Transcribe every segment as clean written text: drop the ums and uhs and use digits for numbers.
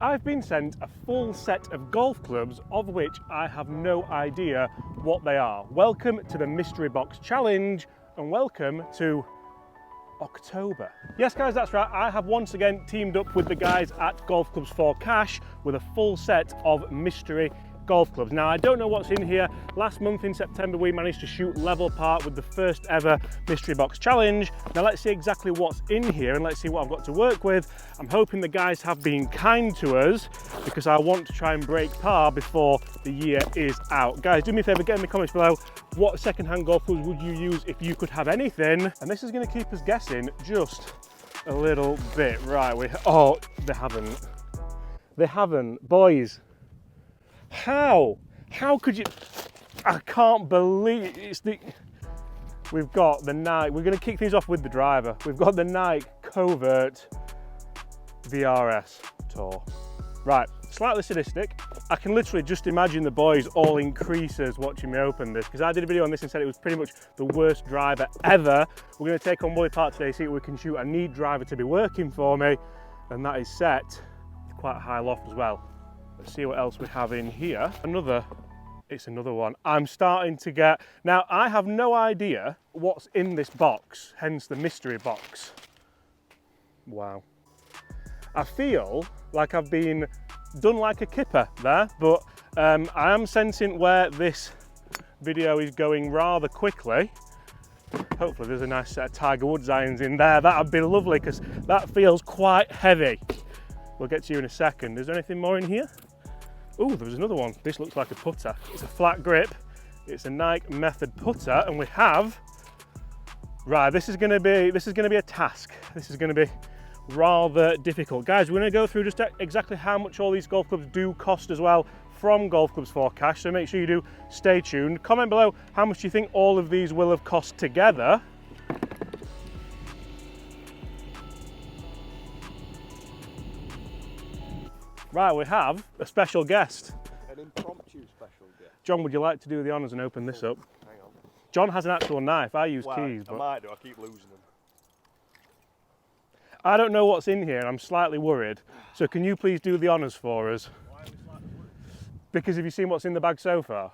I've been sent a full set of golf clubs, of which I have no idea what they are. Welcome to the Mystery Box Challenge, and welcome to October. Yes guys, that's right, I have once again teamed up with the guys at Golf Clubs for Cash with a full set of mystery golf clubs. Now I don't know what's in here. Last month in September we managed to shoot level par with the first ever Mystery Box Challenge. Now let's see exactly what's in here and let's see what I've got to work with. I'm hoping the guys have been kind to us because I want to try and break par before the year is out. Guys, do me a favour, get in the comments below what second-hand golf clubs would you use if you could have anything. And this is going to keep us guessing just a little bit. Right, oh, they haven't. They haven't. Boys. How could you? I can't believe it's the. We've got the Nike. We're going to kick things off with the driver. We've got the Nike Covert VRS Tour. Right, slightly sadistic. I can literally just imagine the boys all in creases watching me open this because I did a video on this and said it was pretty much the worst driver ever. We're going to take on Woolley Park today, see what we can shoot. I need driver to be working for me, and that is set. It's quite a high loft as well. Let's see what else we have in here. It's another one. I'm starting to get, now I have no idea what's in this box, hence the mystery box. Wow. I feel like I've been done like a kipper there, but I am sensing where this video is going rather quickly. Hopefully there's a nice set of Tiger Woods irons in there. That would be lovely because that feels quite heavy. We'll get to you in a second. Is there anything more in here? Oh, there was another one. This looks like a putter. It's a flat grip. It's a Nike Method putter, and we have. Right, this is going to be a task. This is going to be rather difficult, guys. We're going to go through just exactly how much all these golf clubs do cost as well from Golf Clubs for Cash. So make sure you do stay tuned. Comment below how much you think all of these will have cost together. Right, we have a special guest. An impromptu special guest. John, would you like to do the honours and open this up? Hang on. John has an actual knife. I use keys. I might do. I keep losing them. I don't know what's in here and I'm slightly worried. So can you please do the honours for us? Why are we slightly worried? Because have you seen what's in the bag so far?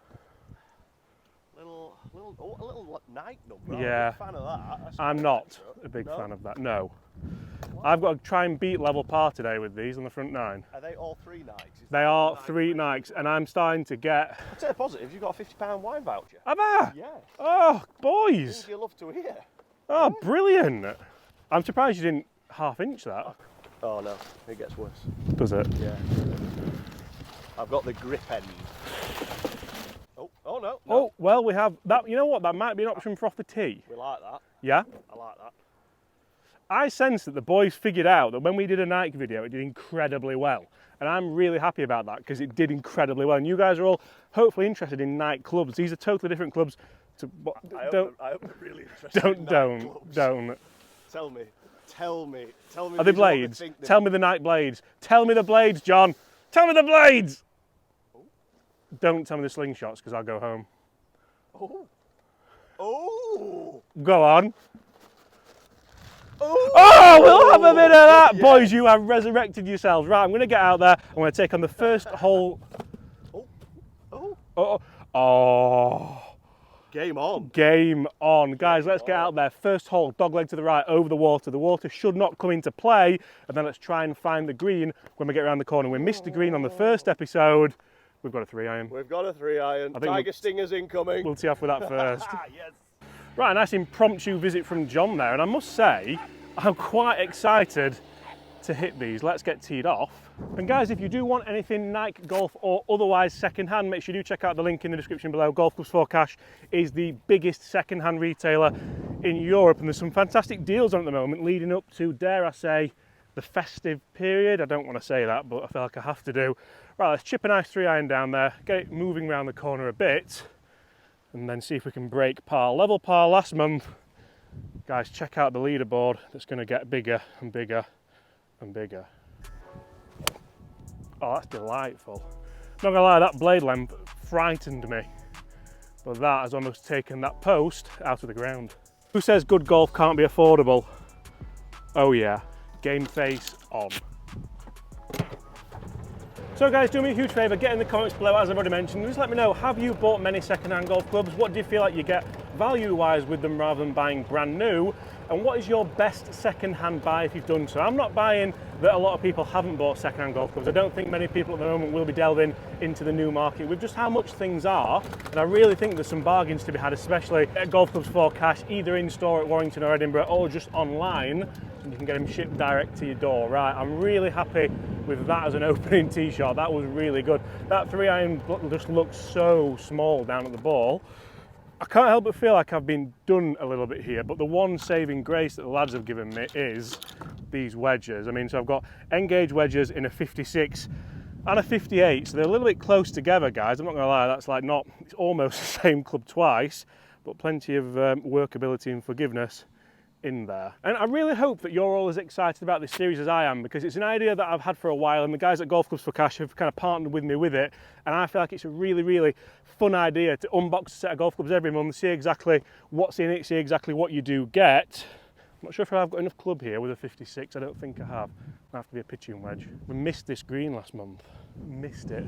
A little Nike number. Yeah. I'm a big fan of that. I'm not a big fan of that, no. I've got to try and beat level par today with these on the front nine. Are they all three Nikes? They are three Nikes and I'm starting to get... I'll tell you positive, you've got a £50 wine voucher. Have I? Yes. Oh, boys. You love to hear. Oh, brilliant. I'm surprised you didn't half-inch that. Oh no, it gets worse. Does it? Yeah. I've got the grip end. Oh no. Oh, well, we have that. You know what? That might be an option for off the tee. We like that. Yeah? I like that. I sense that the boys figured out that when we did a Nike video, it did incredibly well. And I'm really happy about that because it did incredibly well. And you guys are all hopefully interested in Nike clubs. These are totally different clubs. To, I hope they're really interested in Nike clubs. Don't. Tell me. Are they blades? Tell me the Nike blades. Tell me the blades, John. Tell me the blades. Oh. Don't tell me the slingshots because I'll go home. Oh. Go on. Oh, we'll have a bit of that. Yeah. Boys, you have resurrected yourselves. Right, I'm going to get out there. I'm going to take on the first hole. Oh. Game on. Game on. Guys, let's get out there. First hole, dogleg to the right, over the water. The water should not come into play. And then let's try and find the green when we get around the corner. We missed the green on the first episode. We've got a 3-iron. We've got a 3-iron. Tiger Stingers incoming. We'll tee off with that first. Yes. Right, a nice impromptu visit from John there. And I must say, I'm quite excited to hit these. Let's get teed off. And guys, if you do want anything Nike golf or otherwise second-hand, make sure you do check out the link in the description below. Golf Clubs for Cash is the biggest second-hand retailer in Europe, and there's some fantastic deals on at the moment leading up to, dare I say, the festive period. I don't want to say that, but I feel like I have to do. Right, let's chip a nice 3-iron down there, get it moving around the corner a bit, and then see if we can break par. Level par last month. Guys, check out the leaderboard. That's going to get bigger and bigger and bigger. Oh, that's delightful. Not gonna lie, that blade length frightened me. But that has almost taken that post out of the ground. Who says good golf can't be affordable? Oh yeah, game face on. So guys, do me a huge favour, get in the comments below, as I've already mentioned, just let me know, have you bought many second-hand golf clubs? What do you feel like you get value-wise with them rather than buying brand new? And what is your best second-hand buy if you've done so? I'm not buying that a lot of people haven't bought second-hand golf clubs. I don't think many people at the moment will be delving into the new market with just how much things are. And I really think there's some bargains to be had, especially at Golf Clubs for Cash, either in store at Warrington or Edinburgh, or just online, and you can get them shipped direct to your door. Right, I'm really happy with that as an opening tee shot. That was really good. That 3-iron just looks so small down at the ball. I can't help but feel like I've been done a little bit here, but the one saving grace that the lads have given me is these wedges. I mean, so I've got Engage wedges in a 56 and a 58, so they're a little bit close together, guys. I'm not gonna lie, that's like not, it's almost the same club twice, but plenty of workability and forgiveness in there. And I really hope that you're all as excited about this series as I am, because it's an idea that I've had for a while, and the guys at Golf Clubs for Cash have kind of partnered with me with it, and I feel like it's a really, really fun idea to unbox a set of golf clubs every month, see exactly what's in it, see exactly what you do get. I'm not sure if I've got enough club here with a 56, I don't think I have. It'll have to be a pitching wedge. We missed this green last month. Missed it.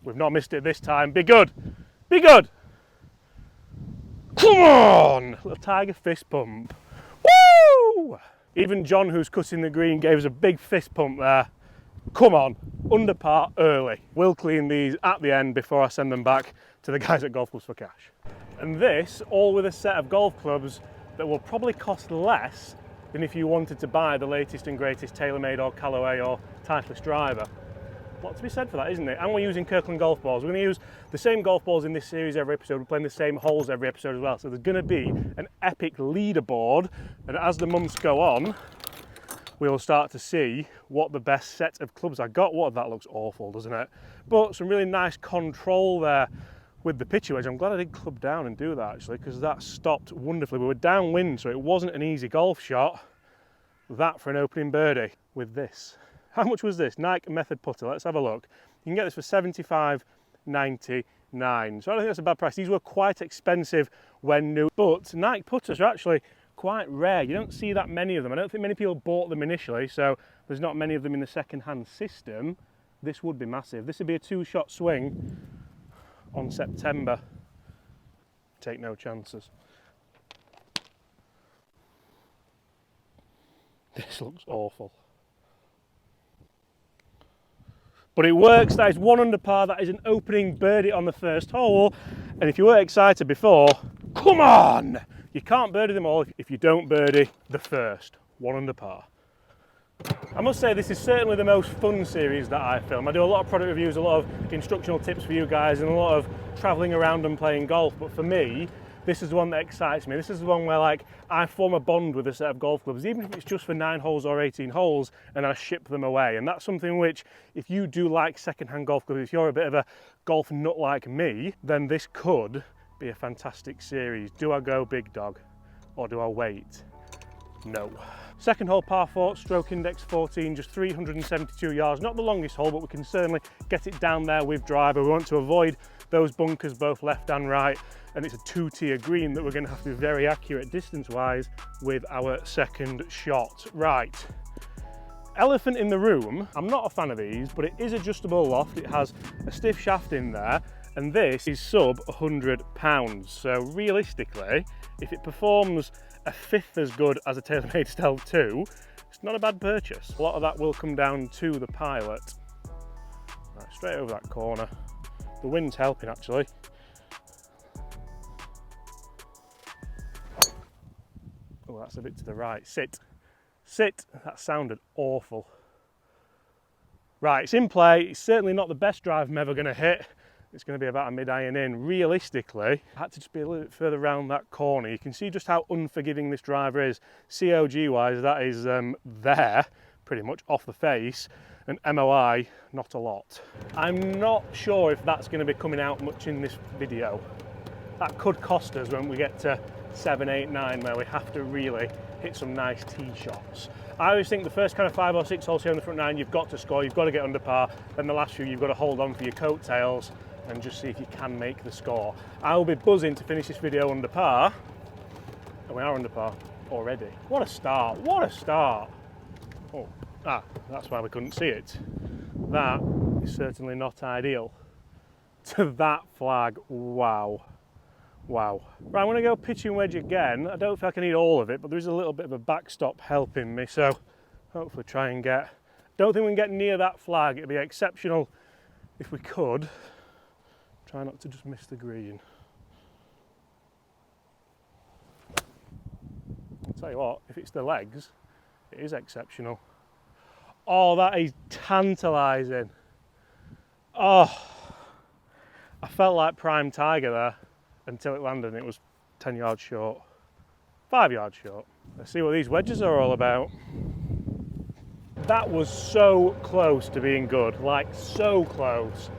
We've not missed it this time. Be good! Be good! Come on! Little tiger fist pump. Woo! Even John, who's cutting the green, gave us a big fist pump there. Come on, under par early. We'll clean these at the end before I send them back to the guys at Golf Clubs for Cash. And this, all with a set of golf clubs that will probably cost less than if you wanted to buy the latest and greatest TaylorMade or Callaway or Titleist driver. A lot to be said for that, isn't it? And we're using Kirkland golf balls. We're going to use the same golf balls in this series every episode. We're playing the same holes every episode as well. So there's going to be an epic leaderboard. And as the months go on, we'll start to see what the best set of clubs I got. What, that looks awful, doesn't it? But some really nice control there with the pitcher wedge. I'm glad I did club down and do that, actually, because that stopped wonderfully. We were downwind, so it wasn't an easy golf shot. That for an opening birdie with this. How much was this? Nike Method putter. Let's have a look. You can get this for $75.99. So I don't think that's a bad price. These were quite expensive when new, but Nike putters are actually quite rare. You don't see that many of them. I don't think many people bought them initially, so there's not many of them in the second-hand system. This would be massive. This would be a 2-shot swing on September. Take no chances. This looks awful. But it works. That is 1 under par. That is an opening birdie on the first hole. And if you were excited before, come on! You can't birdie them all if you don't birdie the first. 1 under par. I must say, this is certainly the most fun series that I film. I do a lot of product reviews, a lot of instructional tips for you guys, and a lot of travelling around and playing golf. But for me, this is the one that excites me. This is the one where, like, I form a bond with a set of golf clubs, even if it's just for 9 holes or 18 holes, and I ship them away. And that's something which, if you do like second-hand golf clubs, if you're a bit of a golf nut like me, then this could be a fantastic series. Do I go big dog, or do I wait? No. Second hole, par 4, stroke index 14, just 372 yards. Not the longest hole, but we can certainly get it down there with driver. We want to avoid those bunkers both left and right, and it's a 2-tier green that we're going to have to be very accurate distance-wise with our second shot. Right. Elephant in the room. I'm not a fan of these, but it is adjustable loft. It has a stiff shaft in there, and this is sub £100. So realistically, if it performs a 1/5 as good as a TaylorMade Stealth 2, it's not a bad purchase. A lot of that will come down to the pilot. Right, straight over that corner. The wind's helping, actually. Oh, that's a bit to the right. Sit. Sit. That sounded awful. Right, it's in play. It's certainly not the best drive I'm ever going to hit. It's going to be about a mid-iron in. Realistically, I had to just be a little bit further around that corner. You can see just how unforgiving this driver is. COG-wise, that is there, pretty much, off the face. And MOI, not a lot. I'm not sure if that's going to be coming out much in this video. That could cost us when we get to 7, 8, 9, where we have to really hit some nice tee shots. I always think the first kind of 5 or 6 holes here on the front 9, you've got to score, you've got to get under par. Then the last few, you've got to hold on for your coattails and just see if you can make the score. I will be buzzing to finish this video under par. And we are under par already. What a start, what a start. Oh, Ah, that's why we couldn't see it. That is certainly not ideal. To that flag, wow. Wow. Right, I'm going to go pitching wedge again. I don't feel like I need all of it, but there is a little bit of a backstop helping me, so hopefully try and get... Don't think we can get near that flag. It'd be exceptional if we could. Try not to just miss the green. I'll tell you what, if it's the legs, it is exceptional. Oh, that is tantalising. Oh, I felt like prime tiger there until it landed and it was 10 yards short. 5 yards short. Let's see what these wedges are all about. That was so close to being good, like so close.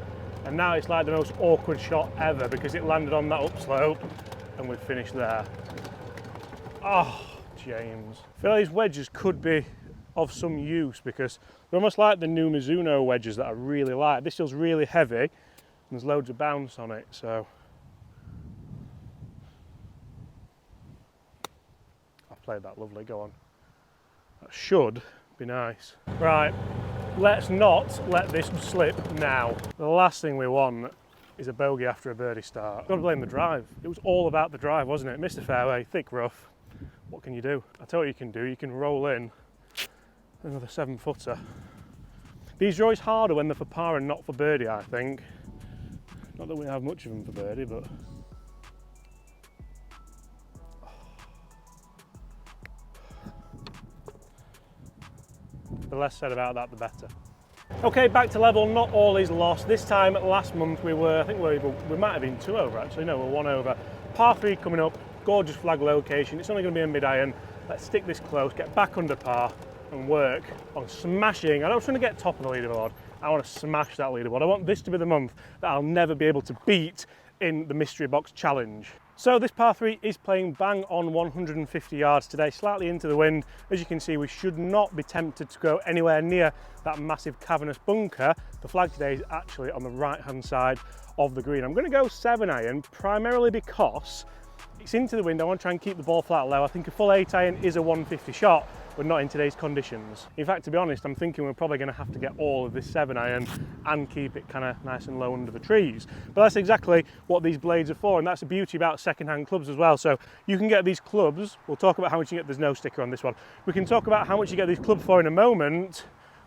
And now it's like the most awkward shot ever because it landed on that upslope and we've finished there. Oh, James. I feel like these wedges could be of some use because they're almost like the new Mizuno wedges that I really like. This feels really heavy and there's loads of bounce on it, so. I've played that lovely, go on. That should be nice. Right, let's not let this slip now. The last thing we want is a bogey after a birdie start. I've got to blame the drive. It was all about the drive, wasn't it? Missed the fairway, thick rough. What can you do? I'll tell you what you can do. You can roll in another 7-footer. These are always harder when they're for par and not for birdie, I think. Not that we have much of them for birdie, but... The less said about that, the better. Okay, back to level. Not all is lost. This time, last month, we were, I think we might have been 2 over actually. No, we're 1 over. Par 3 coming up, gorgeous flag location. It's only going to be a mid-iron. Let's stick this close, get back under par and work on smashing. I don't want to get top of the leaderboard. I want to smash that leaderboard. I want this to be the month that I'll never be able to beat in the mystery box challenge. So this par 3 is playing bang on 150 yards today, slightly into the wind. As you can see, we should not be tempted to go anywhere near that massive cavernous bunker. The flag today is actually on the right-hand side of the green. I'm going to go 7-iron, primarily because it's into the wind. I want to try and keep the ball flat low. I think a full 8-iron is a 150 shot, but not in today's conditions. In fact, to be honest, I'm thinking we're probably going to have to get all of this 7-iron and keep it kind of nice and low under the trees. But that's exactly what these blades are for, and that's the beauty about second-hand clubs as well. So you can get these clubs, we'll talk about how much you get, there's no sticker on this one. We can talk about how much you get these clubs for in a moment,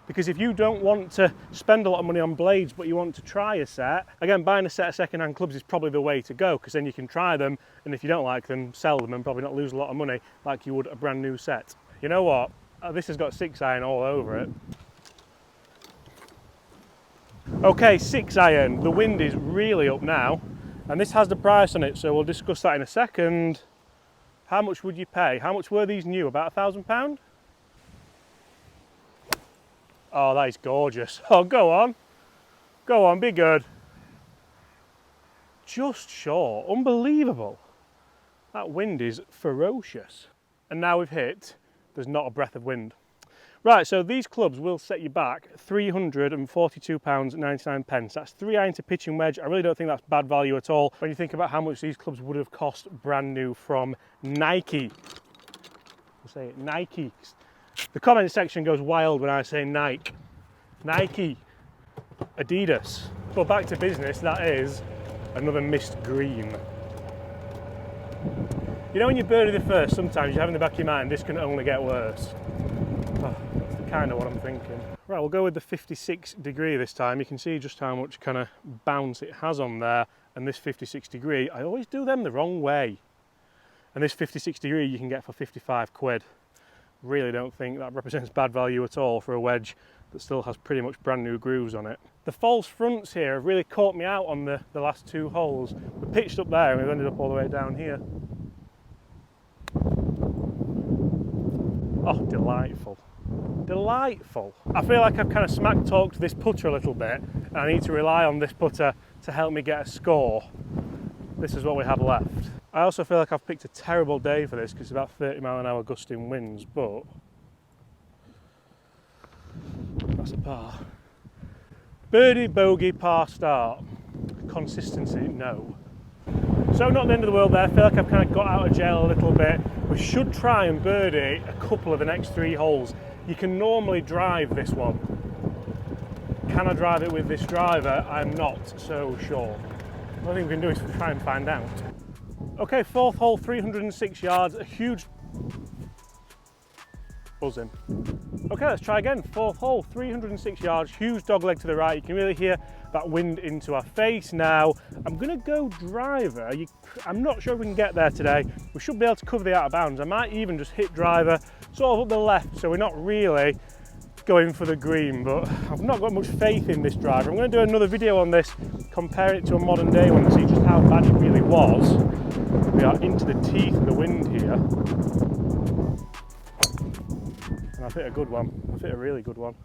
because if you don't want to spend a lot of money on blades but you want to try a set, again, buying a set of second-hand clubs is probably the way to go, because then you can try them, and if you don't like them, sell them and probably not lose a lot of money like you would a brand new set. You know what? This has got 6-iron all over it. Okay, 6-iron. The wind is really up now, and this has the price on it, so we'll discuss that in a second. How much would you pay? How much were these new? About £1,000? Oh, that is gorgeous. Oh, go on. Go on, be good. Just short. Unbelievable. That wind is ferocious. And now we've hit, there's not a breath of wind. Right, so these clubs will set you back £342.99. That's 3-iron to pitching wedge. I really don't think that's bad value at all when you think about how much these clubs would have cost brand new from Nike. I'll say it, Nike. The comment section goes wild when I say Nike. Nike, Adidas. But back to business, that is another missed green. You know when you birdie the first, sometimes you have in the back of your mind, this can only get worse. Oh, that's kind of what I'm thinking. Right, we'll go with the 56 degree this time. You can see just how much kind of bounce it has on there. And this 56 degree, I always do them the wrong way. And this 56 degree you can get for 55 quid. Really don't think that represents bad value at all for a wedge that still has pretty much brand new grooves on it. The false fronts here have really caught me out on the last 2 holes. We pitched up there and we've ended up all the way down here. Oh, delightful. Delightful. I feel like I've kind of smack talked this putter a little bit and I need to rely on this putter to help me get a score. This is what we have left. I also feel like I've picked a terrible day for this because it's about 30-mile-an-hour gusting winds, but that's a par. Birdie, bogey, par start. Consistency, no. So not the end of the world there. I feel like I've kind of got out of jail a little bit. We should try and birdie a couple of the next 3 holes. You can normally drive this one. Can I drive it with this driver? I'm not so sure. The only thing we can do is try and find out. Okay, fourth hole, 306 yards, a huge buzzing. Okay, let's try again. Fourth hole, 306 yards, huge dog leg to the right. You can really hear that wind into our face now. I'm gonna go driver. I'm not sure if we can get there today. We should be able to cover the out of bounds. I might even just hit driver sort of up the left, so we're not really going for the green, but I've not got much faith in this driver. I'm gonna do another video on this, compare it to a modern day one and see just how bad it really was. We are into the teeth of the wind here. And I've hit a good one. I've hit a really good one.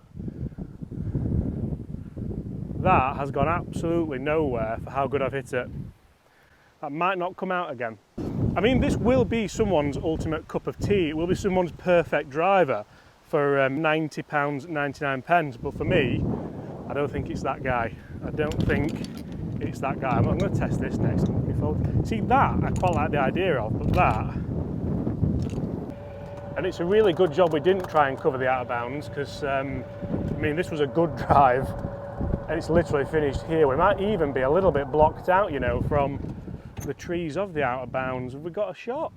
That has gone absolutely nowhere for how good I've hit it. That might not come out again. I mean, this will be someone's ultimate cup of tea. It will be someone's perfect driver for £90.99, but for me, I don't think it's that guy. I don't think it's that guy. I'm going to test this next. See, that I quite like the idea of, but that, and it's a really good job we didn't try and cover the out of bounds, because I mean, this was a good drive and it's literally finished here. We might even be a little bit blocked out, you know, from the trees of the out of bounds. Have we got a shot?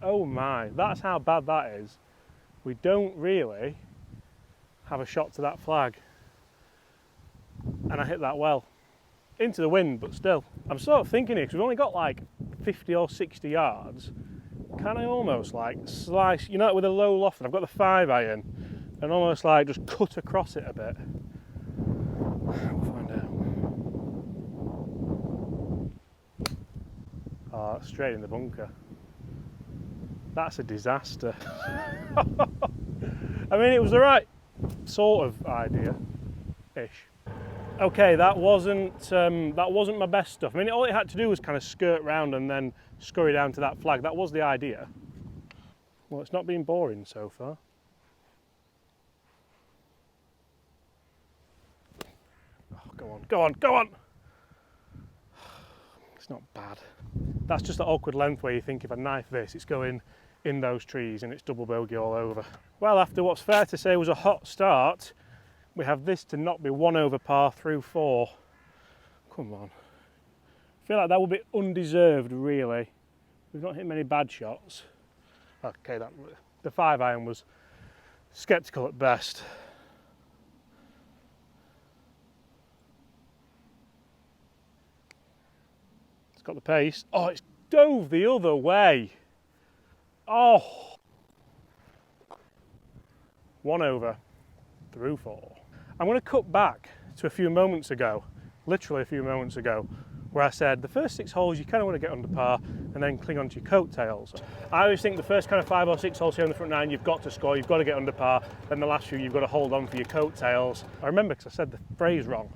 Oh my, that's how bad that is. We don't really have a shot to that flag. And I hit that well. Into the wind, but still. I'm sort of thinking here, because we've only got like 50 or 60 yards. Can I almost like slice, you know, with a low loft, and I've got the 5-iron, and almost like just cut across it a bit? We'll find out. Oh, straight in the bunker. That's a disaster. I mean, it was the right sort of idea-ish. Okay, that wasn't my best stuff. I mean, all it had to do was kind of skirt round and then scurry down to that flag. That was the idea. Well, it's not been boring so far. Oh, go on, go on, go on! It's not bad. That's just the awkward length where you think if I knife this, it's going in those trees and it's double bogey all over. Well, after what's fair to say was a hot start, we have this to not be 1 over par through 4. Come on. I feel like that would be undeserved, really. We've not hit many bad shots. Okay, the 5-iron was sceptical at best. It's got the pace. Oh, it's dove the other way. Oh. 1 over through 4. I'm going to cut back to a few moments ago, literally a few moments ago, where I said the first 6 holes you kind of want to get under par and then cling onto your coattails. I always think the first kind of 5 or 6 holes here on the front 9 you've got to score, you've got to get under par, then the last few you've got to hold on for your coattails. I remember because I said the phrase wrong.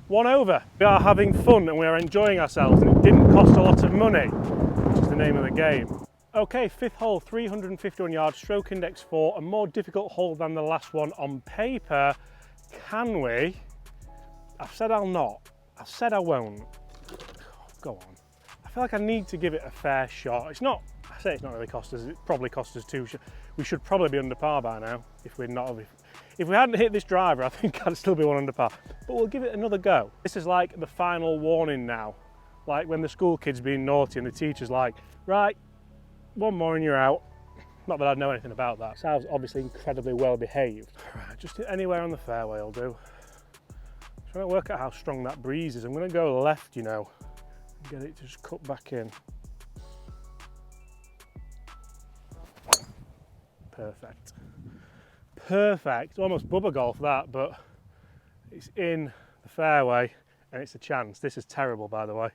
1 over. We are having fun and we are enjoying ourselves, and it didn't cost a lot of money, which is the name of the game. Okay, 5th hole, 351 yards, stroke index 4, a more difficult hole than the last one on paper. Can we? I've said I'll not. I've said I won't. Go on. I feel like I need to give it a fair shot. It's not, I say it's not really cost us, it probably cost us 2. We should probably be under par by now if we're not. If we hadn't hit this driver, I think I'd still be 1 under par. But we'll give it another go. This is like the final warning now. Like when the school kid's being naughty and the teacher's like, right, 1 more and you're out. Not that I know anything about that. Sal's obviously incredibly well behaved. Right, just anywhere on the fairway will do. Trying to work out how strong that breeze is. I'm going to go left, you know, and get it to just cut back in. Perfect. Perfect. Almost bubba golf that, but it's in the fairway and it's a chance. This is terrible, by the way.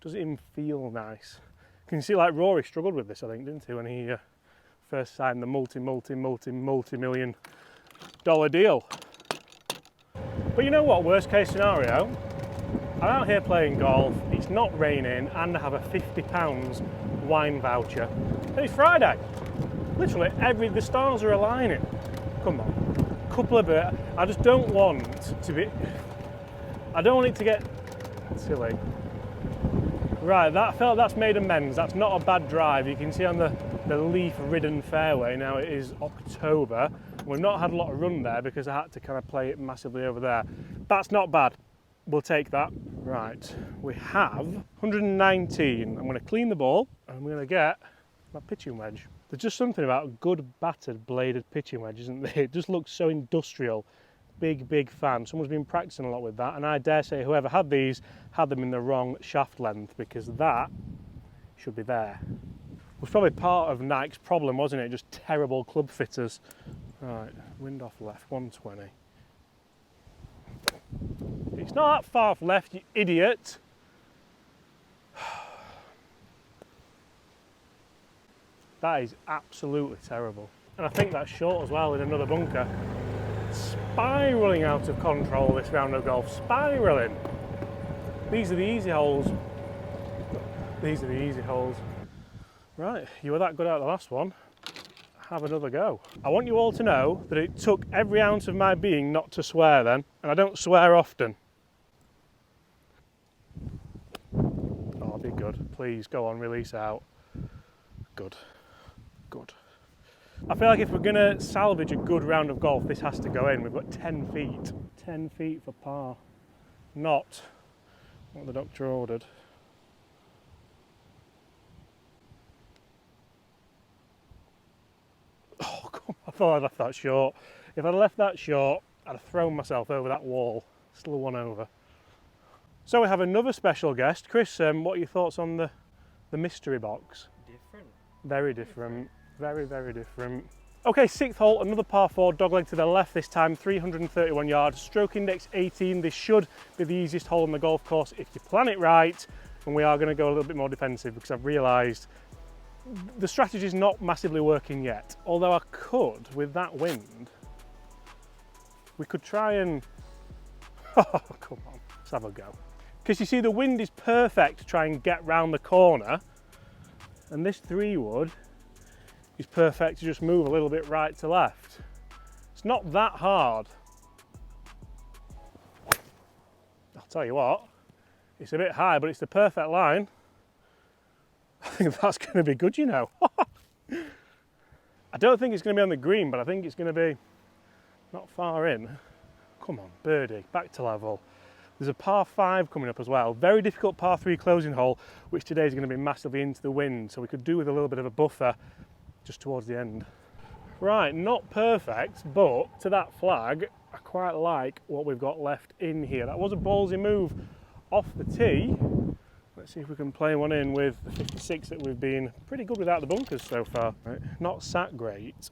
Doesn't even feel nice. Can you see, like, Rory struggled with this, I think, didn't he, when he first signed the multi-million dollar deal. But you know what, worst case scenario, I'm out here playing golf, it's not raining, and I have a £50 wine voucher. And it's Friday. Literally, the stars are aligning. Come on, couple of bit. I just don't want to be, I don't want it to get silly. Right, that's made amends. That's not a bad drive. You can see on the the leaf-ridden fairway. Now it is October. We've not had a lot of run there because I had to kind of play it massively over there. That's not bad. We'll take that. Right, we have 119. I'm going to clean the ball and I'm going to get my pitching wedge. There's just something about a good battered bladed pitching wedge, isn't there? It just looks so industrial. Big fan. Someone's been practicing a lot with that, and I dare say whoever had these had them in the wrong shaft length, because that should be there. It was probably part of Nike's problem, wasn't it? Just terrible club fitters. Right, wind off left, 120. It's not that far off left, you idiot. That is absolutely terrible. And I think that's short as well in another bunker. Spiralling out of control this round of golf. Spiralling. These are the easy holes. These are the easy holes. Right, you were that good out of the last one. Have another go. I want you all to know that it took every ounce of my being not to swear then, and I don't swear often. Oh, be good. Please, go on, release out. Good. Good. I feel like if we're going to salvage a good round of golf, this has to go in. We've got 10 feet. 10 feet for par. Not what the doctor ordered. Oh, come on. I thought I'd left that short. If I'd left that short, I'd have thrown myself over that wall. Still one over. So we have another special guest. Chris, what are your thoughts on the mystery box? Different. Very different. Very different. Okay, sixth hole, another par 4, dogleg to the left this time, 331 yards, stroke index 18. This should be the easiest hole on the golf course if you plan it right, and we are going to go a little bit more defensive because I've realised the strategy is not massively working yet. Although I could, with that wind, we could try and... Oh, come on, let's have a go. Because you see, the wind is perfect to try and get round the corner, and this 3-wood is perfect to just move a little bit right to left. It's not that hard. I'll tell you what, it's a bit high, but it's the perfect line. I think that's going to be good, you know. I don't think it's going to be on the green, but I think it's going to be not far in. Come on, birdie, back to level. There's a par 5 coming up as well. Very difficult par 3 closing hole, which today is going to be massively into the wind, so we could do with a little bit of a buffer just towards the end. Right, not perfect, but to that flag, I quite like what we've got left in here. That was a ballsy move off the tee. Let's see if we can play one in with the 56 that we've been pretty good without the bunkers so far. Right, not sat great.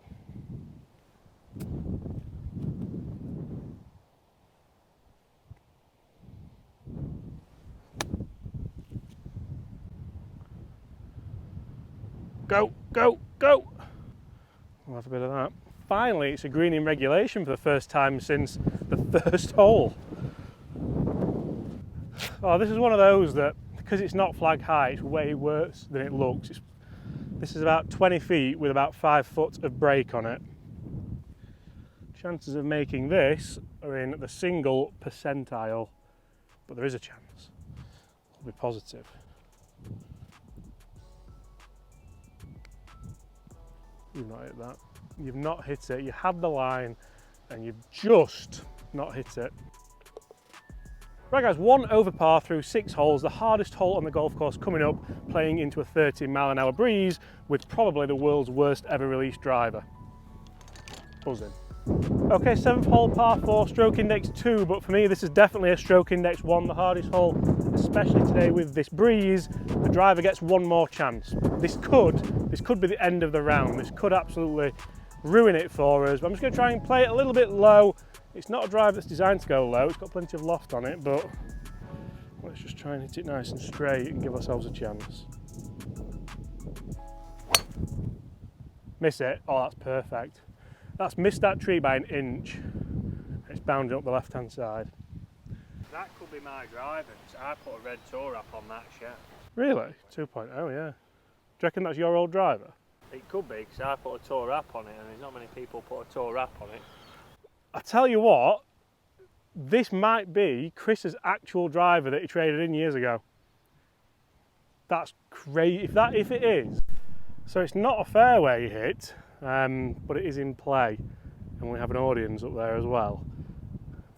Go, go, go! We'll have a bit of that. Finally, it's a green in regulation for the first time since the first hole. Oh, this is one of those that, because it's not flag high, it's way worse than it looks. This is about 20 feet with about 5 foot of break on it. Chances of making this are in the single percentile, but there is a chance. I'll be positive. You've not hit that. You've not hit it. You had the line and you've just not hit it. Right guys, 1 over par through 6 holes, the hardest hole on the golf course coming up, playing into a 30-mile-an-hour breeze with probably the world's worst ever released driver. Buzzing. Okay, 7th hole, par 4, stroke index 2, but for me this is definitely a stroke index 1, the hardest hole, especially today with this breeze. The driver gets one more chance. This could be the end of the round. This could absolutely ruin it for us, but I'm just going to try and play it a little bit low. It's not a driver that's designed to go low, it's got plenty of loft on it, but let's just try and hit it nice and straight and give ourselves a chance. Miss it. Oh, that's perfect. That's missed that tree by an inch. It's bounding up the left-hand side. That could be my driver, because I put a red tour wrap on that shaft. Really? 2.0, yeah. Do you reckon that's your old driver? It could be, because I put a tour wrap on it, and there's not many people put a tour wrap on it. I tell you what, this might be Chris's actual driver that he traded in years ago. That's crazy. If it is, So it's not a fairway hit, but it is in play, and we have an audience up there as well.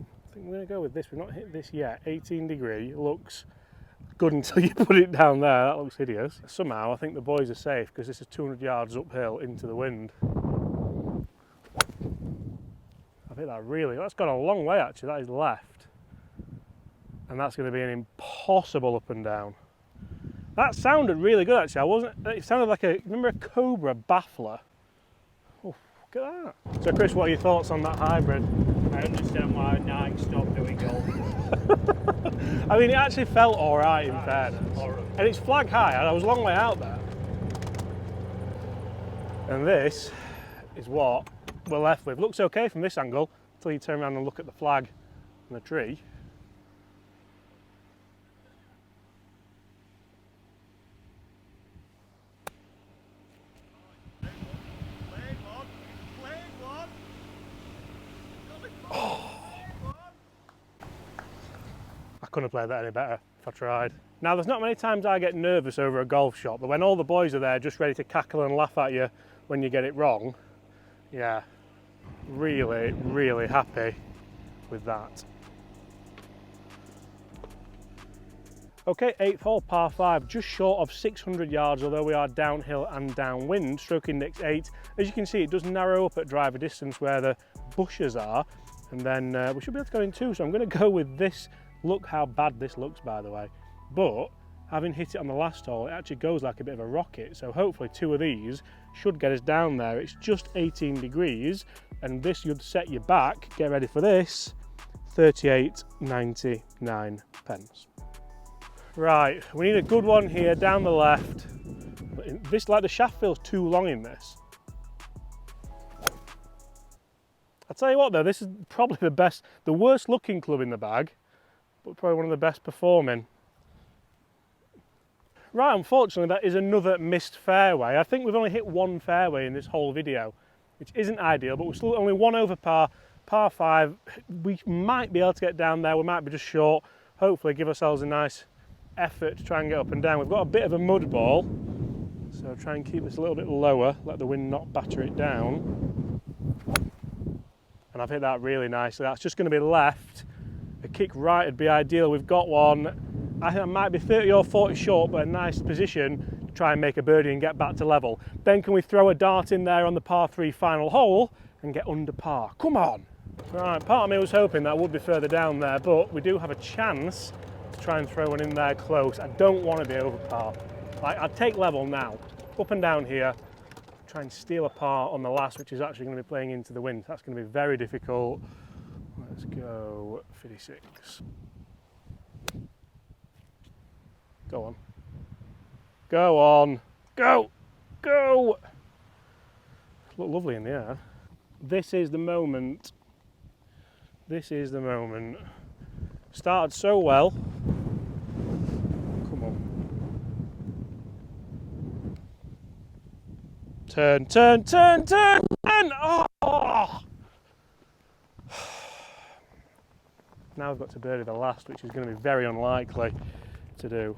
I think we're going to go with this. We've not hit this yet. 18 degree looks good until you put it down there. That looks hideous. Somehow I think the boys are safe because this is 200 yards uphill into the wind. I think that's gone a long way actually. That is left, and that's going to be an impossible up and down. That sounded really good actually. It sounded like remember a Cobra baffler? Oh, look at that. So Chris, what are your thoughts on that hybrid? I understand why Nike stopped doing golf. I mean, it actually felt all right in fairness. And it's flag high, and I was a long way out there. And this is what we're left with. Looks okay from this angle until you turn around and look at the flag and the tree. I couldn't have played that any better if I tried. Now, there's not many times I get nervous over a golf shot, but when all the boys are there just ready to cackle and laugh at you when you get it wrong, yeah, really, really happy with that. Okay, 8th hole, par 5, just short of 600 yards, although we are downhill and downwind, stroking next 8. As you can see, it does narrow up at driver distance where the bushes are, and then we should be able to go in 2, so I'm going to go with this. Look how bad this looks, by the way. But having hit it on the last hole, it actually goes like a bit of a rocket, so hopefully 2 of these should get us down there. It's just 18 degrees, and this would set you back, get ready for this, 38.99 pence. Right, we need a good one here down the left. This, like, the shaft feels too long in this. I'll tell you what though, this is probably the worst looking club in the bag, but probably one of the best performing. Right, unfortunately that is another missed fairway. I think we've only hit 1 fairway in this whole video, which isn't ideal, but we're still only 1 over par, par 5. We might be able to get down there, we might be just short. Hopefully give ourselves a nice effort to try and get up and down. We've got a bit of a mud ball, so try and keep this a little bit lower, let the wind not batter it down. And I've hit that really nicely. That's just going to be left. A kick right would be ideal. We've got one. I think I might be 30 or 40 short, but a nice position to try and make a birdie and get back to level. Then can we throw a dart in there on the par 3 final hole and get under par? Come on! Right, part of me was hoping that would be further down there, but we do have a chance to try and throw one in there close. I don't want to be over par. I'd take level now. Up and down here. Try and steal a par on the last, which is actually going to be playing into the wind. That's going to be very difficult. Let's go 56. Go on. Go on. Go! Go! Look lovely in the air. This is the moment. This is the moment. Started so well. Come on. Turn, turn, turn, turn, turn! Oh! Now we've got to birdie the last, which is going to be very unlikely to do.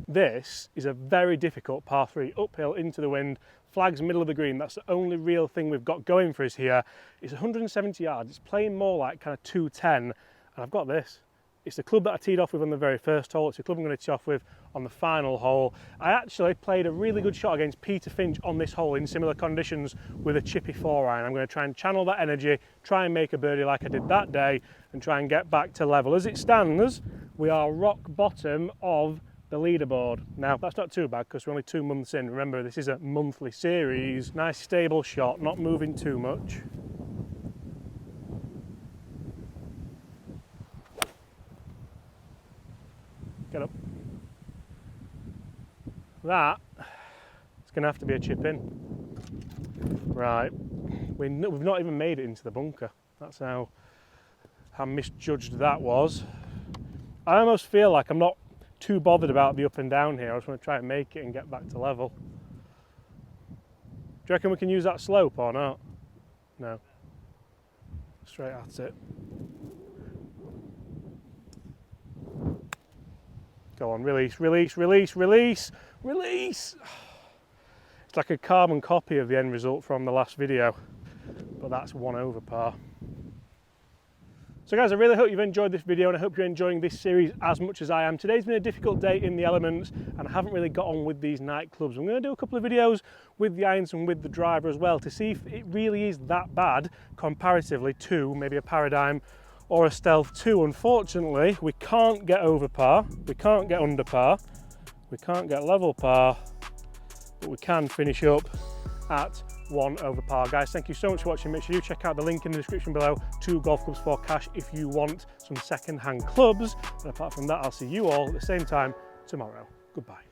This is a very difficult par 3, uphill into the wind, flags middle of the green. That's the only real thing we've got going for us here. It's 170 yards, it's playing more like kind of 210, and I've got this. It's the club that I teed off with on the very first hole. It's the club I'm going to tee off with on the final hole. I actually played a really good shot against Peter Finch on this hole in similar conditions with a chippy 4-iron. I'm going to try and channel that energy, try and make a birdie like I did that day, and try and get back to level. As it stands, we are rock bottom of the leaderboard. Now, that's not too bad because we're only 2 months in. Remember, this is a monthly series. Nice stable shot, not moving too much. Get up. That is going to have to be a chip in. Right, we've not even made it into the bunker. That's how misjudged that was. I almost feel like I'm not too bothered about the up and down here. I just want to try and make it and get back to level. Do you reckon we can use that slope or not? No. Straight at it. Go on, release, release, release, release, release. It's like a carbon copy of the end result from the last video, but that's 1 over par. So guys, I really hope you've enjoyed this video and I hope you're enjoying this series as much as I am. Today's been a difficult day in the elements and I haven't really got on with these night clubs. I'm going to do a couple of videos with the irons and with the driver as well to see if it really is that bad comparatively to maybe a Paradigm or a Stealth 2. Unfortunately, we can't get over par, we can't get under par, we can't get level par, but we can finish up at 1 over par. Guys, thank you so much for watching. Make sure you check out the link in the description below to Golf Clubs for Cash if you want some second-hand clubs. And apart from that, I'll see you all at the same time tomorrow. Goodbye.